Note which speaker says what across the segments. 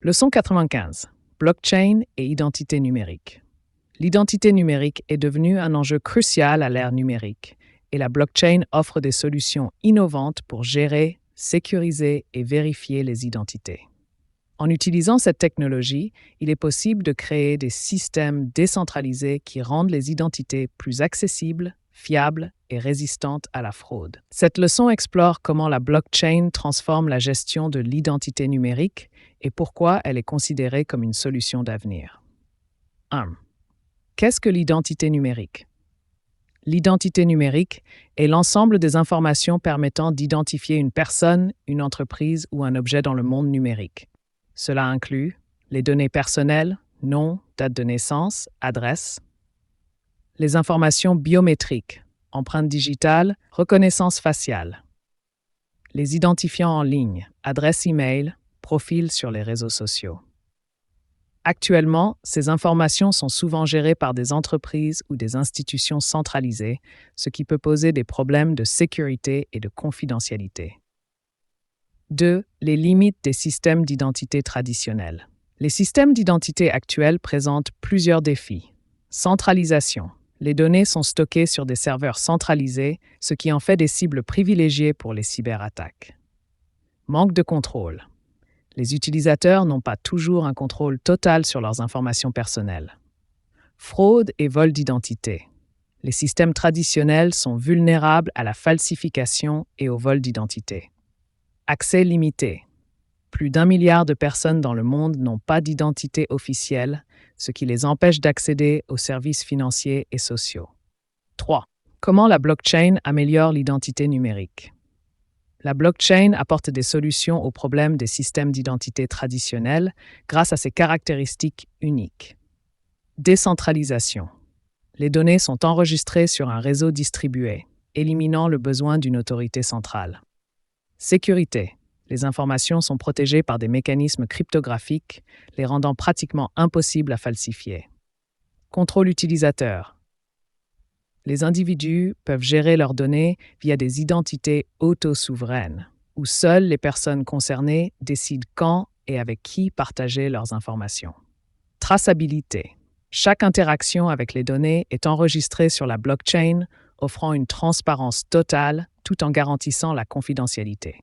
Speaker 1: Leçon 95. Blockchain et identité numérique. L'identité numérique est devenue un enjeu crucial à l'ère numérique et la blockchain offre des solutions innovantes pour gérer, sécuriser et vérifier les identités. En utilisant cette technologie, il est possible de créer des systèmes décentralisés qui rendent les identités plus accessibles, fiables et résistantes à la fraude. Cette leçon explore comment la blockchain transforme la gestion de l'identité numérique et pourquoi elle est considérée comme une solution d'avenir. 1. Qu'est-ce que l'identité numérique? L'identité numérique est l'ensemble des informations permettant d'identifier une personne, une entreprise ou un objet dans le monde numérique. Cela inclut les données personnelles, nom, date de naissance, adresse, les informations biométriques, empreintes digitales, reconnaissance faciale, les identifiants en ligne, adresse e-mail, profil sur les réseaux sociaux. Actuellement, ces informations sont souvent gérées par des entreprises ou des institutions centralisées, ce qui peut poser des problèmes de sécurité et de confidentialité. 2. Les limites des systèmes d'identité traditionnels. Les systèmes d'identité actuels présentent plusieurs défis. Centralisation. Les données sont stockées sur des serveurs centralisés, ce qui en fait des cibles privilégiées pour les cyberattaques. Manque de contrôle. Les utilisateurs n'ont pas toujours un contrôle total sur leurs informations personnelles. Fraude et vol d'identité. Les systèmes traditionnels sont vulnérables à la falsification et au vol d'identité. Accès limité. Plus d'1 milliard de personnes dans le monde n'ont pas d'identité officielle, ce qui les empêche d'accéder aux services financiers et sociaux. 3. Comment la blockchain améliore l'identité numérique? La blockchain apporte des solutions aux problèmes des systèmes d'identité traditionnels grâce à ses caractéristiques uniques. Décentralisation. Les données sont enregistrées sur un réseau distribué, éliminant le besoin d'une autorité centrale. Sécurité. Les informations sont protégées par des mécanismes cryptographiques, les rendant pratiquement impossibles à falsifier. Contrôle utilisateur. Les individus peuvent gérer leurs données via des identités auto-souveraines, où seules les personnes concernées décident quand et avec qui partager leurs informations. Traçabilité. Chaque interaction avec les données est enregistrée sur la blockchain, offrant une transparence totale tout en garantissant la confidentialité.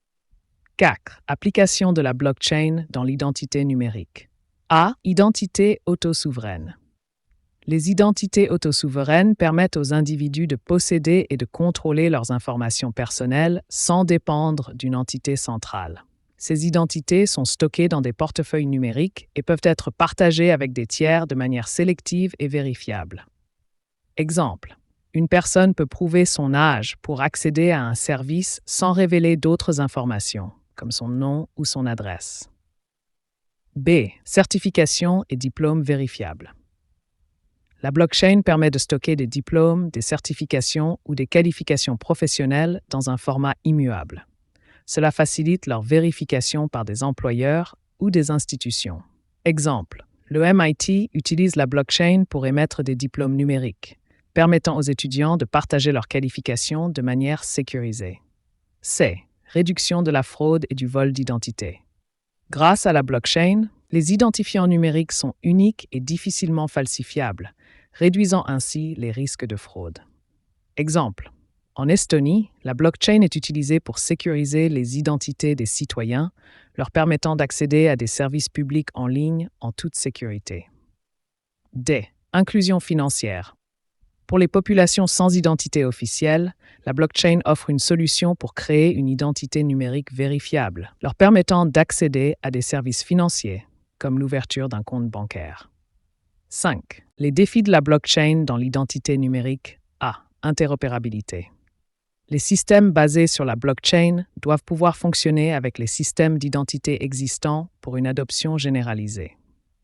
Speaker 1: 4. Application de la blockchain dans l'identité numérique. A. Identité auto-souveraine. Les identités autosouveraines permettent aux individus de posséder et de contrôler leurs informations personnelles sans dépendre d'une entité centrale. Ces identités sont stockées dans des portefeuilles numériques et peuvent être partagées avec des tiers de manière sélective et vérifiable. Exemple. Une personne peut prouver son âge pour accéder à un service sans révéler d'autres informations, comme son nom ou son adresse. B. Certification et diplômes vérifiables. La blockchain permet de stocker des diplômes, des certifications ou des qualifications professionnelles dans un format immuable. Cela facilite leur vérification par des employeurs ou des institutions. Exemple, le MIT utilise la blockchain pour émettre des diplômes numériques, permettant aux étudiants de partager leurs qualifications de manière sécurisée. C. Réduction de la fraude et du vol d'identité. Grâce à la blockchain, les identifiants numériques sont uniques et difficilement falsifiables, réduisant ainsi les risques de fraude. Exemple. En Estonie, la blockchain est utilisée pour sécuriser les identités des citoyens, leur permettant d'accéder à des services publics en ligne en toute sécurité. D. Inclusion financière. Pour les populations sans identité officielle, la blockchain offre une solution pour créer une identité numérique vérifiable, leur permettant d'accéder à des services financiers, comme l'ouverture d'un compte bancaire. 5. Les défis de la blockchain dans l'identité numérique. A. Interopérabilité. Les systèmes basés sur la blockchain doivent pouvoir fonctionner avec les systèmes d'identité existants pour une adoption généralisée.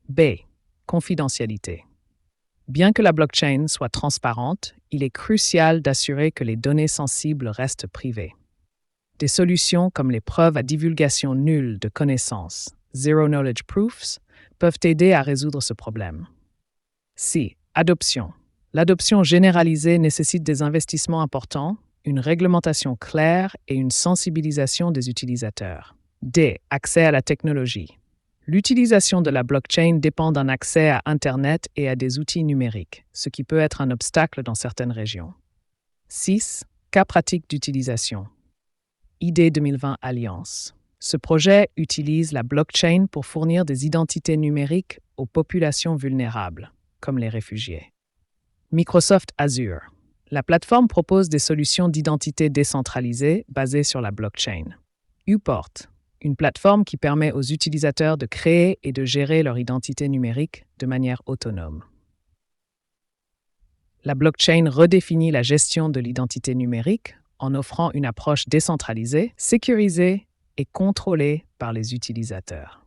Speaker 1: B. Confidentialité. Bien que la blockchain soit transparente, il est crucial d'assurer que les données sensibles restent privées. Des solutions comme les preuves à divulgation nulle de connaissances, Zero Knowledge Proofs, peuvent aider à résoudre ce problème. C. Adoption. L'adoption généralisée nécessite des investissements importants, une réglementation claire et une sensibilisation des utilisateurs. D. Accès à la technologie. L'utilisation de la blockchain dépend d'un accès à Internet et à des outils numériques, ce qui peut être un obstacle dans certaines régions. 6. Cas pratiques d'utilisation. ID 2020 Alliance. Ce projet utilise la blockchain pour fournir des identités numériques aux populations vulnérables, comme les réfugiés. Microsoft Azure. La plateforme propose des solutions d'identité décentralisées basées sur la blockchain. Uport, une plateforme qui permet aux utilisateurs de créer et de gérer leur identité numérique de manière autonome. La blockchain redéfinit la gestion de l'identité numérique en offrant une approche décentralisée, sécurisée et contrôlée par les utilisateurs.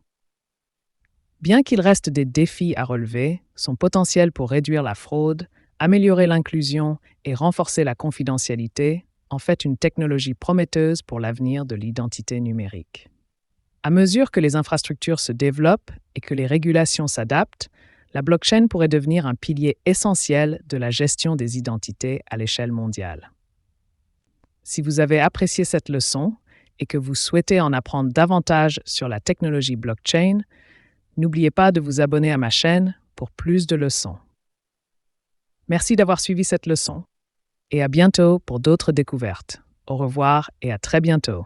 Speaker 1: Bien qu'il reste des défis à relever, son potentiel pour réduire la fraude, améliorer l'inclusion et renforcer la confidentialité en fait une technologie prometteuse pour l'avenir de l'identité numérique. À mesure que les infrastructures se développent et que les régulations s'adaptent, la blockchain pourrait devenir un pilier essentiel de la gestion des identités à l'échelle mondiale. Si vous avez apprécié cette leçon et que vous souhaitez en apprendre davantage sur la technologie blockchain, n'oubliez pas de vous abonner à ma chaîne pour plus de leçons. Merci d'avoir suivi cette leçon et à bientôt pour d'autres découvertes. Au revoir et à très bientôt.